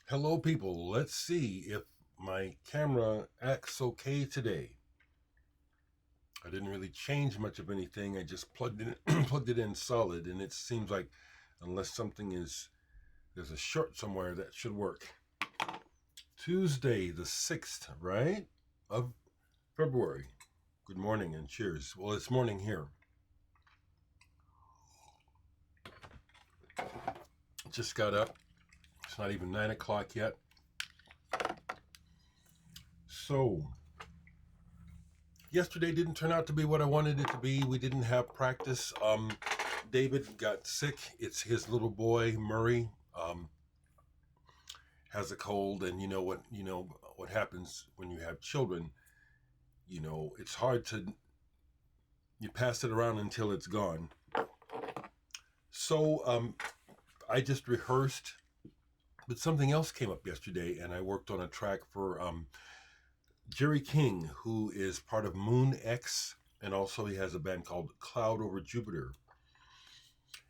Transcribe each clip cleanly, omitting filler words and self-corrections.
Hello, people. Let's see if my camera acts okay today. I didn't really change much of anything. I just plugged it plugged it in solid, and it seems like unless there's a short somewhere, that should work. Tuesday, the 6th, right? Of February. Good morning and cheers. Well, it's morning here. Just got up. It's not even 9 o'clock yet. So, yesterday didn't turn out to be what I wanted it to be. We didn't have practice. David got sick. It's his little boy Murray has a cold, and what happens when you have children. It's hard to you pass it around until it's gone. So I just rehearsed, but something else came up yesterday, and I worked on a track for Jerry King, who is part of Moon X, and also he has a band called Cloud Over Jupiter.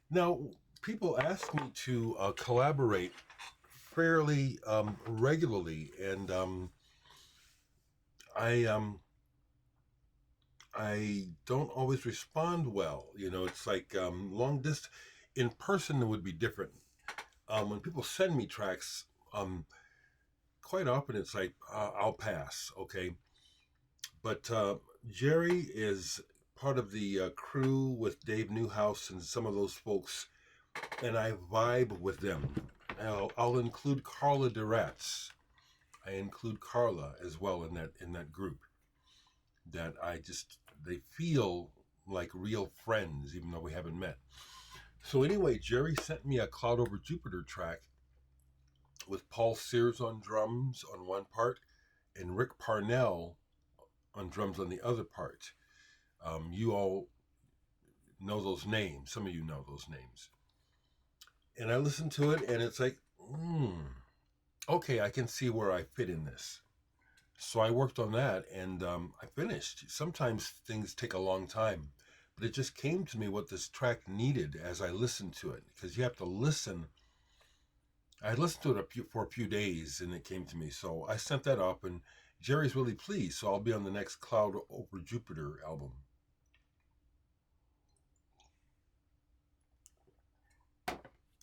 Now, people ask me to collaborate fairly regularly, and I don't always respond well. It's like long distance. In person, it would be different. When people send me tracks, quite often it's like I'll pass. Okay, but Jerry is part of the crew with Dave Newhouse and some of those folks, and I vibe with them. I'll include Carla Deretz. I include Carla as well in that group. That they feel like real friends, even though we haven't met. So anyway, Jerry sent me a Cloud Over Jupiter track with Paul Sears on drums on one part and Rick Parnell on drums on the other part. You all know those names. Some of you know those names. And I listened to it, and it's like, okay, I can see where I fit in this. So I worked on that, and I finished. Sometimes things take a long time, but it just came to me what this track needed as I listened to it, because you have to listen. I listened to it for a few days, and it came to me. So I sent that up, and Jerry's really pleased. So I'll be on the next Cloud Over Jupiter album.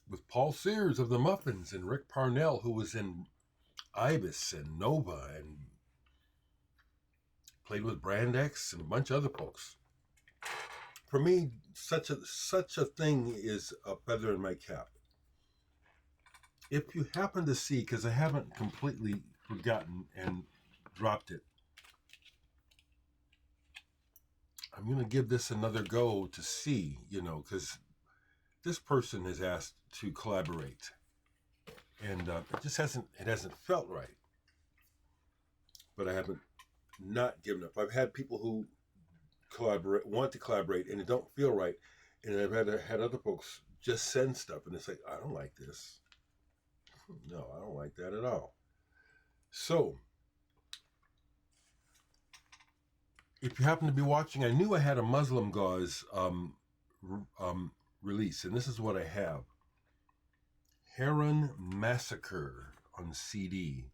With Paul Sears of the Muffins and Rick Parnell, who was in Ibis and Nova and played with Brand X and a bunch of other folks. For me, such a thing is a feather in my cap. If you happen to see, because I haven't completely forgotten and dropped it, I'm going to give this another go to see, because this person has asked to collaborate, and it hasn't felt right. But I haven't not given up. I've had people who want to collaborate, and it don't feel right, and I've had other folks just send stuff, and it's like, I don't like this. No, I don't like that at all. So, if you happen to be watching, I knew I had a Muslimgauze release, and this is what I have: Heron Massacre on CD.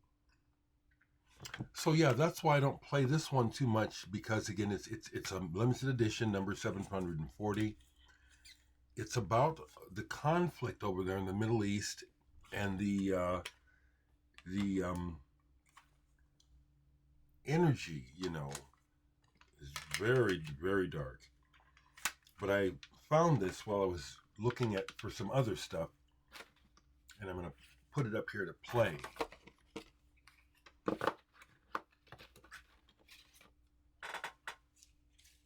So yeah, that's why I don't play this one too much, because again, it's a limited edition, number 740. It's about the conflict over there in the Middle East, and the energy, is very, very dark. But I found this while I was looking for some other stuff, and I'm going to put it up here to play.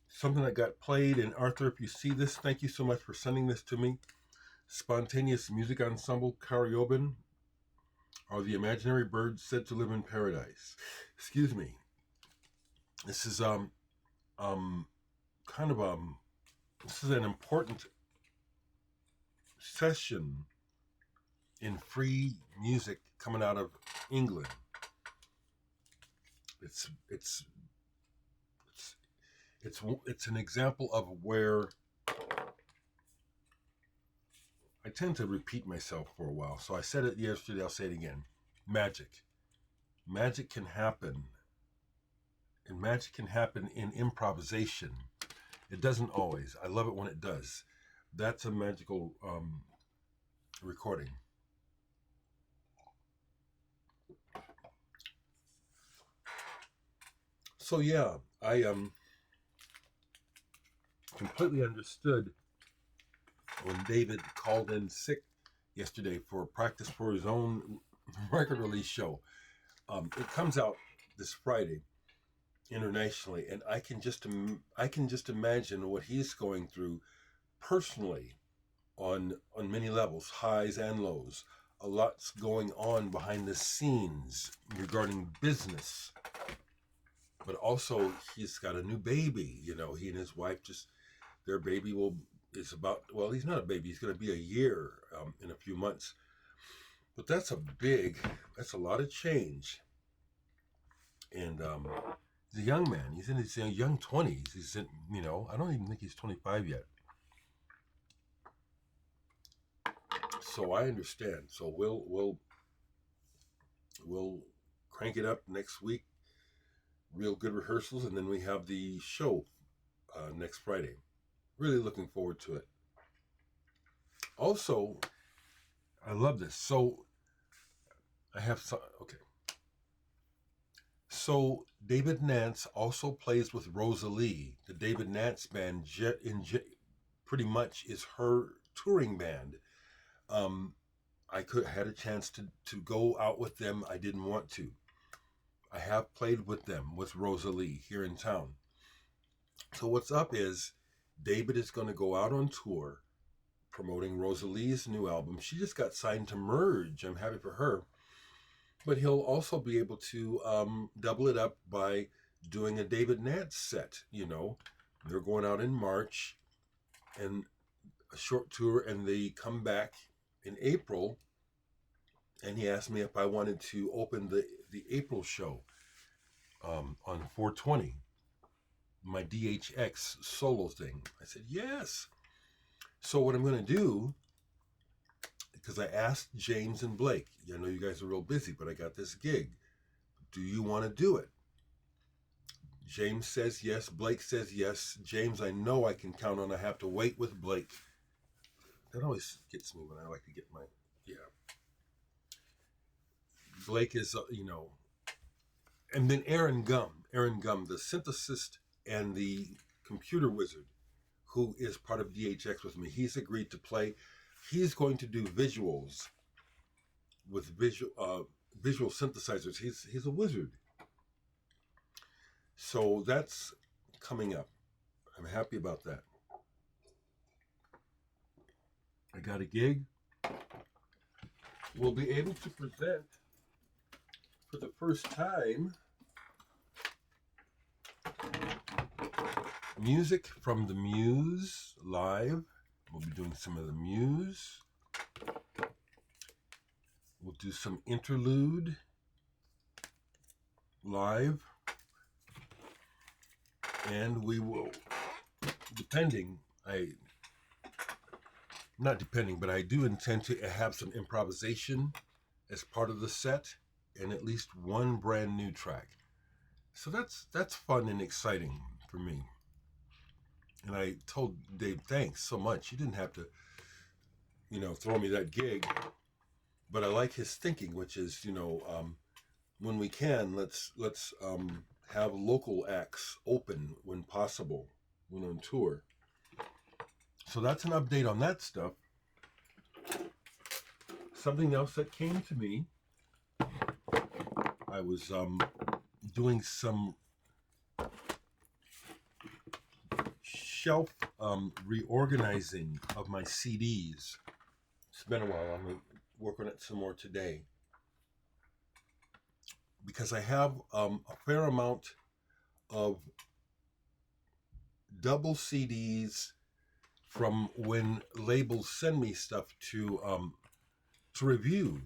Something that got played, and Arthur, if you see this, thank you so much for sending this to me. Spontaneous Music Ensemble, Karaoban, are the imaginary birds said to live in paradise. Excuse me. This is kind of this is an important session in free music coming out of England. It's an example of where I tend to repeat myself for a while. So I said it yesterday, I'll say it again. magic. Magic can happen, and magic can happen in improvisation. It doesn't always. I love it when it does. That's a magical recording. So yeah, I completely understood when David called in sick yesterday for practice for his own record release show. It comes out this Friday internationally, and I can just imagine what he's going through personally on many levels, highs and lows. A lot's going on behind the scenes regarding business, but also he's got a new baby. You know, he and his wife their baby is about, well, he's not a baby, he's going to be a year in a few months. But that's a lot of change. And he's a young man. He's in his young 20s. He's in, I don't even think he's 25 yet. So I understand. So we'll crank it up next week. Real good rehearsals, and then we have the show next Friday. Really looking forward to it. Also, I love this. So I have some. Okay. So David Nance also plays with Rosalie. The David Nance band pretty much is her touring band. I had a chance to go out with them. I didn't want to. I have played with them, with Rosalie, here in town. So what's up is David is going to go out on tour promoting Rosalie's new album. She just got signed to Merge. I'm happy for her. But he'll also be able to double it up by doing a David Nance set. They're going out in March and a short tour, and they come back in April. And he asked me if I wanted to open the April show on 420, my DHX solo thing. I said, yes. So what I'm going to do, because I asked James and Blake, I know you guys are real busy, but I got this gig. Do you want to do it? James says yes. Blake says yes. James, I know I can count on. I have to wait with Blake. That always gets me when I like to get my, yeah. Blake is, and then Aaron Gum, the synthesist and the computer wizard, who is part of DHX with me. He's agreed to play. He's going to do visuals with visual synthesizers. He's a wizard. So that's coming up. I'm happy about that. I got a gig. We'll be able to present for the first time music from the Muse live. We'll be doing some of the Muse. We'll do some interlude live. And we will, but I do intend to have some improvisation as part of the set and at least one brand new track. So that's fun and exciting for me. And I told Dave, thanks so much. You didn't have to, throw me that gig. But I like his thinking, which is, when we can, let's have local acts open when possible, when on tour. So that's an update on that stuff. Something else that came to me, I was doing some shelf reorganizing of my CDs. It's been a while. I'm going to work on it some more today. Because I have a fair amount of double CDs from when labels send me stuff to review.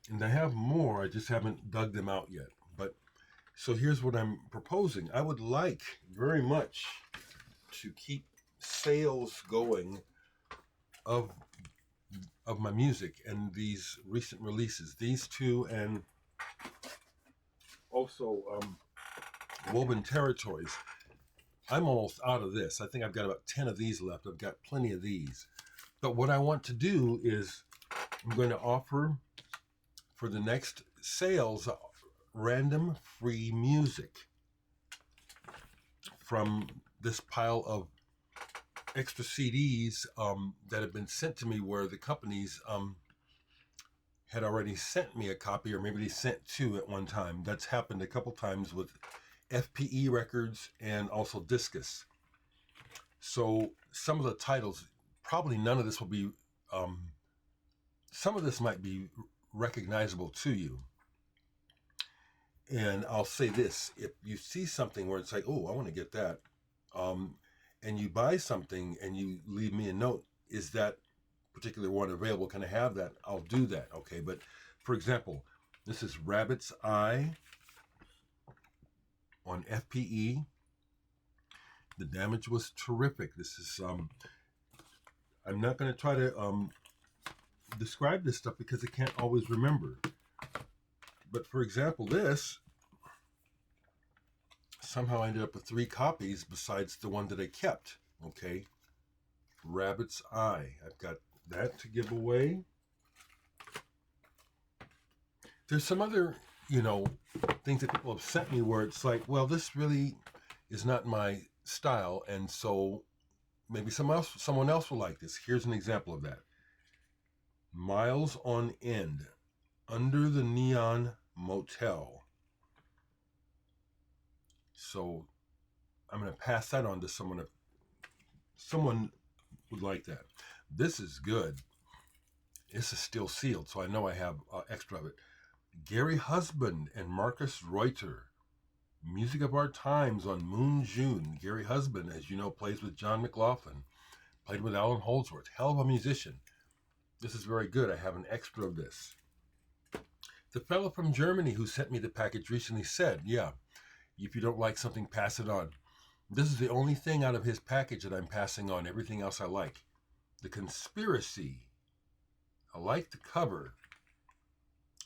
And I have more, I just haven't dug them out yet. But so here's what I'm proposing. I would like very much to keep sales going of of my music and these recent releases. These two, and also Woven Territories. I'm almost out of this. I think I've got about 10 of these left. I've got plenty of these. But what I want to do is I'm going to offer for the next sales random free music from this pile of extra CDs that have been sent to me, where the companies had already sent me a copy, or maybe they sent two at one time. That's happened a couple times with FPE records and also Discus. So some of the titles, probably none of this will be, some of this might be recognizable to you. And I'll say this: if you see something where it's like, oh, I want to get that, and you buy something and you leave me a note, is that particular one available? Can I have that? I'll do that. Okay. But for example, this is Rabbit's Eye on FPE. The damage was terrific. This is, I'm not going to try to describe this stuff because I can't always remember. But for example, this somehow I ended up with 3 copies besides the one that I kept. Okay. Rabbit's Eye. I've got that to give away. There's some other, things that people have sent me where it's like, well, this really is not my style, and so maybe someone else will like this. Here's an example of that. Miles on End, Under the Neon Motel. So I'm going to pass that on to someone if someone would like that. This is good. This is still sealed, so I know I have extra of it. Gary Husband and Marcus Reuter, Music of Our Times on Moon June. Gary Husband, as you know, plays with John McLaughlin, played with Alan Holdsworth. Hell of a musician. This is very good. I have an extra of this. The fellow from Germany who sent me the package recently said, yeah, if you don't like something, pass it on. This is the only thing out of his package that I'm passing on. Everything else I like. The Conspiracy. I like the cover.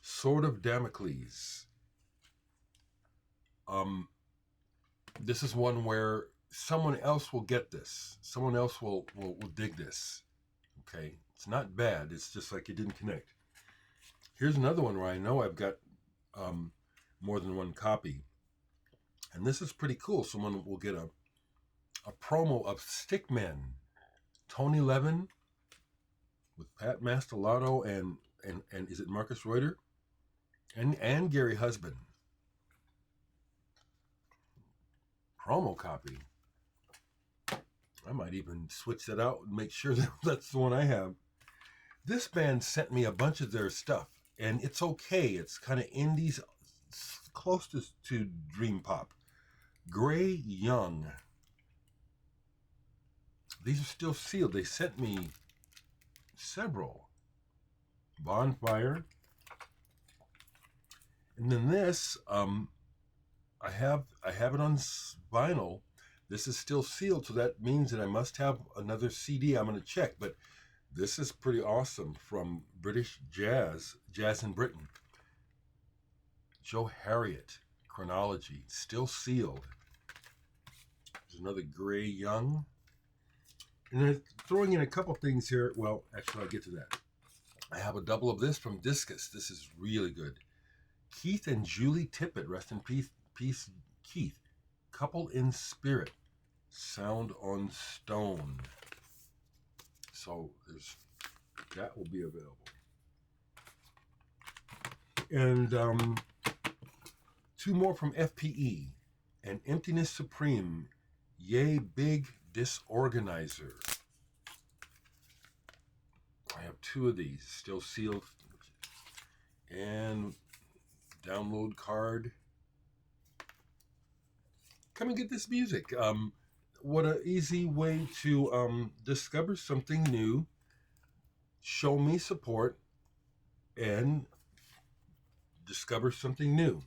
Sword of Damocles. This is one where someone else will get this. Someone else will dig this. Okay? It's not bad. It's just like it didn't connect. Here's another one where I know I've got more than one copy. And this is pretty cool. Someone will get a promo of Stickmen. Tony Levin with Pat Mastelotto and is it Marcus Reuter? And Gary Husband. Promo copy. I might even switch that out and make sure that that's the one I have. This band sent me a bunch of their stuff, and it's okay. It's kind of indies, closest to dream pop. Gray Young. These are still sealed. They sent me several. Bonfire. And then this, I have it on vinyl. This is still sealed, so that means that I must have another CD. I'm going to check, but this is pretty awesome from British jazz in Britain. Joe Harriet, Chronology, still sealed. There's another Gray Young. And then throwing in a couple things here. Well, actually, I'll get to that. I have a double of this from Discus. This is really good. Keith and Julie Tippett, rest in peace, Keith. Couple in Spirit, Sound on Stone. So that will be available. And 2 more from FPE. And Emptiness Supreme, Yay Big Disorganizer. I have 2 of these still sealed. And download card. Come and get this music. What an easy way to discover something new, show me support, and discover something new.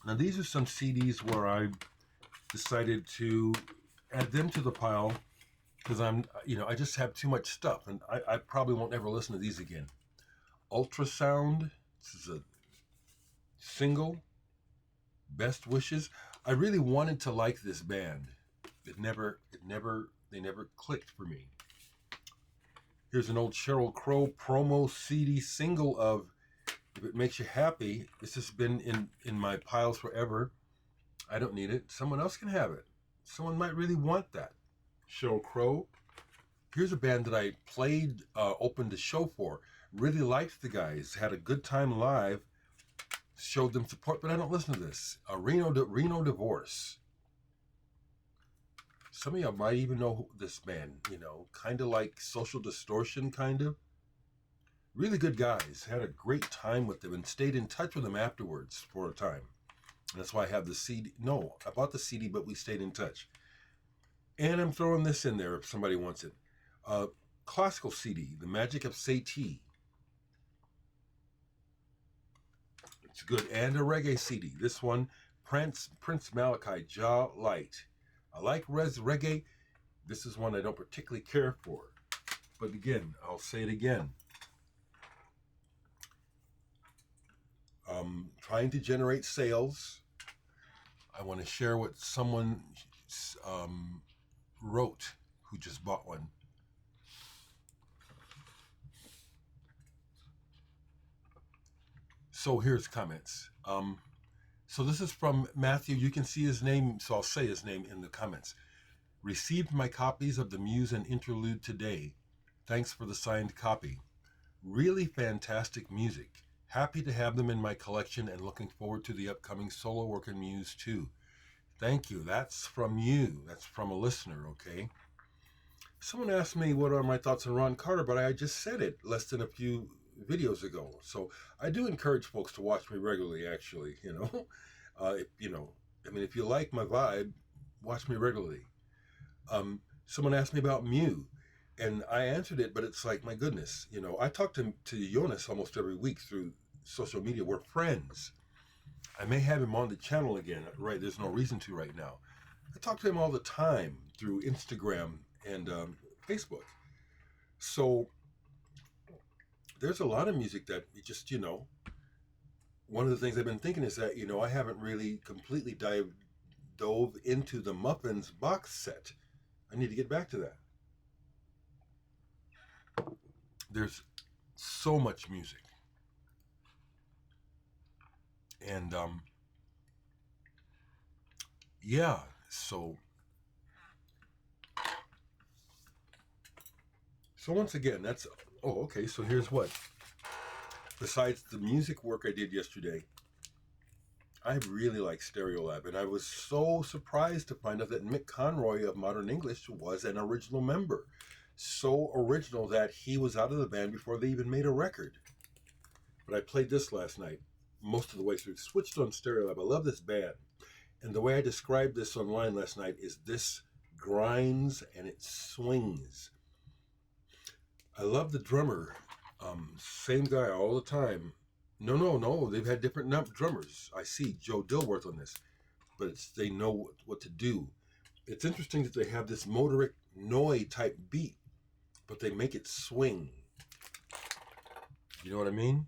Now, these are some CDs where I decided to add them to the pile because I just have too much stuff, and I probably won't ever listen to these again. Ultrasound. This is a single. Best wishes. I really wanted to like this band. They never clicked for me. Here's an old Sheryl Crow promo CD single of If It Makes You Happy. This has been in my piles forever. I don't need it. Someone else can have it. Someone might really want that. Sheryl Crow. Here's a band that I played, opened a show for. Really liked the guys. Had a good time live. Showed them support, but I don't listen to this. Reno Divorce. Some of y'all might even know this band, kind of like Social Distortion, kind of. Really good guys. Had a great time with them and stayed in touch with them afterwards for a time. That's why I have the CD. No, I bought the CD, but we stayed in touch. And I'm throwing this in there if somebody wants it. Classical CD, The Magic of Satie. It's good. And a reggae CD. This one, Prince Malachi, Jah Light. I like reggae. This is one I don't particularly care for. But again, I'll say it again. Trying to generate sales. I want to share what someone wrote who just bought one. So here's comments. So this is from Matthew. You can see his name, so I'll say his name in the comments. Received my copies of the Muse and Interlude today. Thanks for the signed copy. Really fantastic music. Happy to have them in my collection and looking forward to the upcoming solo work in Muse too. Thank you. That's from you. That's from a listener, okay? Someone asked me what are my thoughts on Ron Carter, but I just said it less than a few videos ago. So I do encourage folks to watch me regularly, actually, if you like my vibe, watch me regularly. Someone asked me about Mew, and I answered it, but it's like, my goodness, I talk to Jonas almost every week through social media. We're friends. I may have him on the channel again, right? There's no reason to right now. I talk to him all the time through Instagram and Facebook. So there's a lot of music that you just, one of the things I've been thinking is that, I haven't really completely dove into the Muffins box set. I need to get back to that. There's so much music. And, so once again, so here's what. Besides the music work I did yesterday, I really like Stereolab, and I was so surprised to find out that Mick Conroy of Modern English was an original member. So original that he was out of the band before they even made a record. But I played this last night, most of the way through. Switched on Stereolab. I love this band. And the way I described this online last night is this grinds and it swings. I love the drummer. Same guy all the time. No. They've had different drummers. I see Joe Dilworth on this, but they know what to do. It's interesting that they have this motoric Noi type beat, but they make it swing. You know what I mean?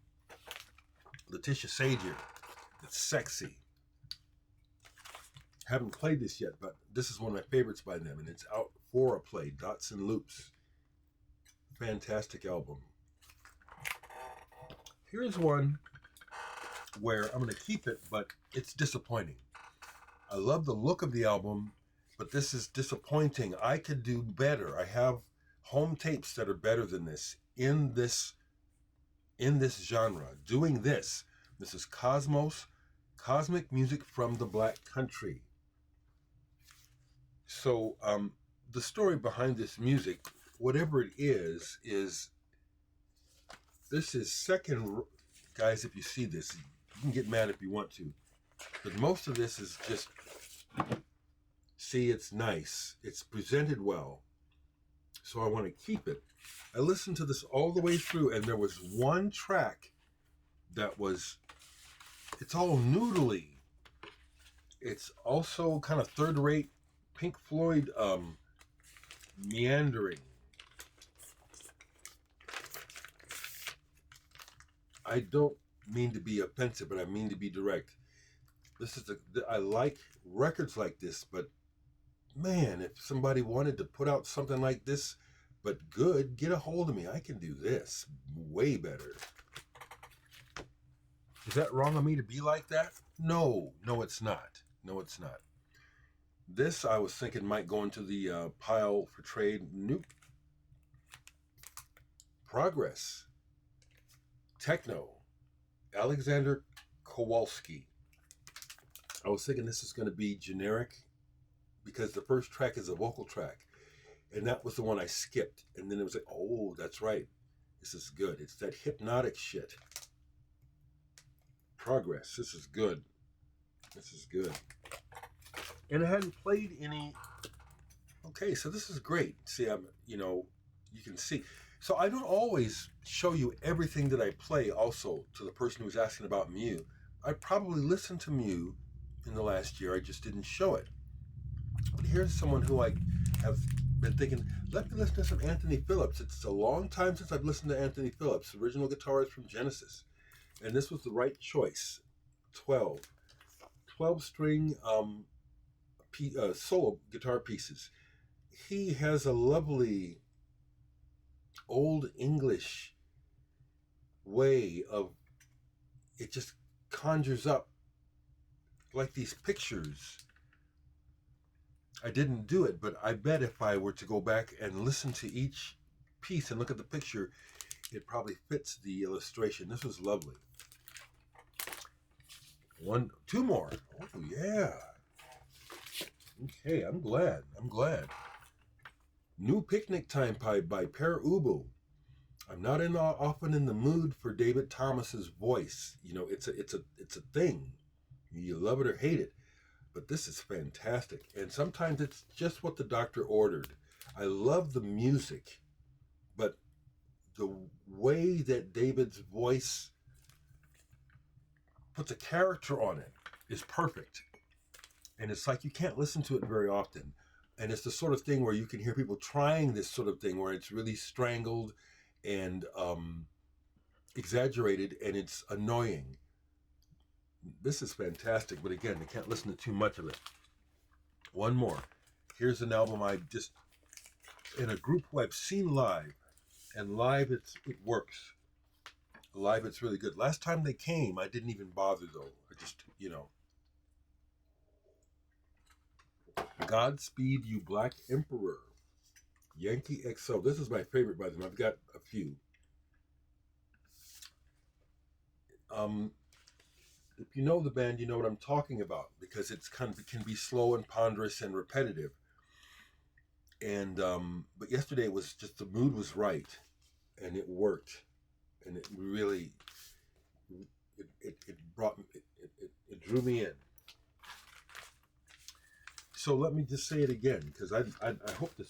Letitia Sager. It's sexy. Haven't played this yet, but this is one of my favorites by them, and it's out for a play. Dots and Loops. Fantastic album. Here's one where I'm going to keep it, but it's disappointing. I love the look of the album, but this is disappointing. I could do better. I have home tapes that are better than this in this genre. Doing this. This is Kosmose, Cosmic Music from the Black Country. So the story behind this music, whatever it is this is second, guys, if you see this, you can get mad if you want to, but most of this is just, see, it's nice. It's presented well. So I want to keep it. I listened to this all the way through, and there was one track that was, it's all noodly. It's also kind of third-rate Pink Floyd meandering. I don't mean to be offensive, but I mean to be direct. I like records like this, but man, if somebody wanted to put out something like this, but good, get a hold of me. I can do this way better. Is that wrong of me to be like that? No, it's not. No, it's not. This I was thinking might go into the pile for trade. Nope. Progress. Techno. Alexander Kowalski. I was thinking this is going to be generic because the first track is a vocal track. And that was the one I skipped. And then it was like, oh, that's right. This is good. It's that hypnotic shit. Progress. This is good. This is good. And I hadn't played any. Okay, so this is great. See, you can see. So I don't always show you everything that I play also to the person who's asking about Mew. I probably listened to Mew in the last year. I just didn't show it. But here's someone who I have been thinking, let me listen to some Anthony Phillips. It's a long time since I've listened to Anthony Phillips, original guitarist from Genesis. And this was the right choice. 12 string solo guitar pieces. He has a lovely old English way of, it just conjures up like these pictures. I didn't do it, but I bet if I were to go back and listen to each piece and look at the picture, it probably fits the illustration. This was lovely. Two more. Oh yeah. Okay, I'm glad. New Picnic Time by Pere Ubu. I'm not often in the mood for David Thomas's voice. It's a thing. You love it or hate it. But this is fantastic. And sometimes it's just what the doctor ordered. I love the music, but the way that David's voice puts a character on it is perfect. And it's like you can't listen to it very often. And it's the sort of thing where you can hear people trying this sort of thing where it's really strangled and exaggerated, and it's annoying. This is fantastic, but again, I can't listen to too much of it. One more. Here's an album in a group who I've seen live, and live it works. Live it's really good. Last time they came, I didn't even bother though. I just, Godspeed You Black Emperor. Yankee XO. This is my favorite by them. I've got a few. If you know the band, you know what I'm talking about, because it can be slow and ponderous and repetitive. And but yesterday was just, the mood was right, and it worked, and it really it drew me in. So let me just say it again, because I hope to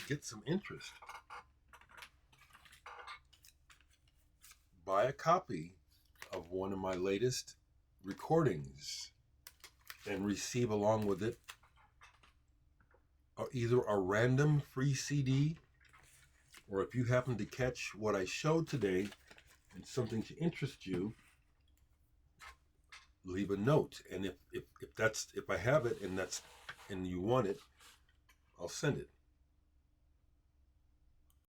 get some interest. Buy a copy of one of my latest recordings and receive along with it either a random free CD, or if you happen to catch what I showed today and something to interest you, leave a note. And if I have it and you want it, I'll send it.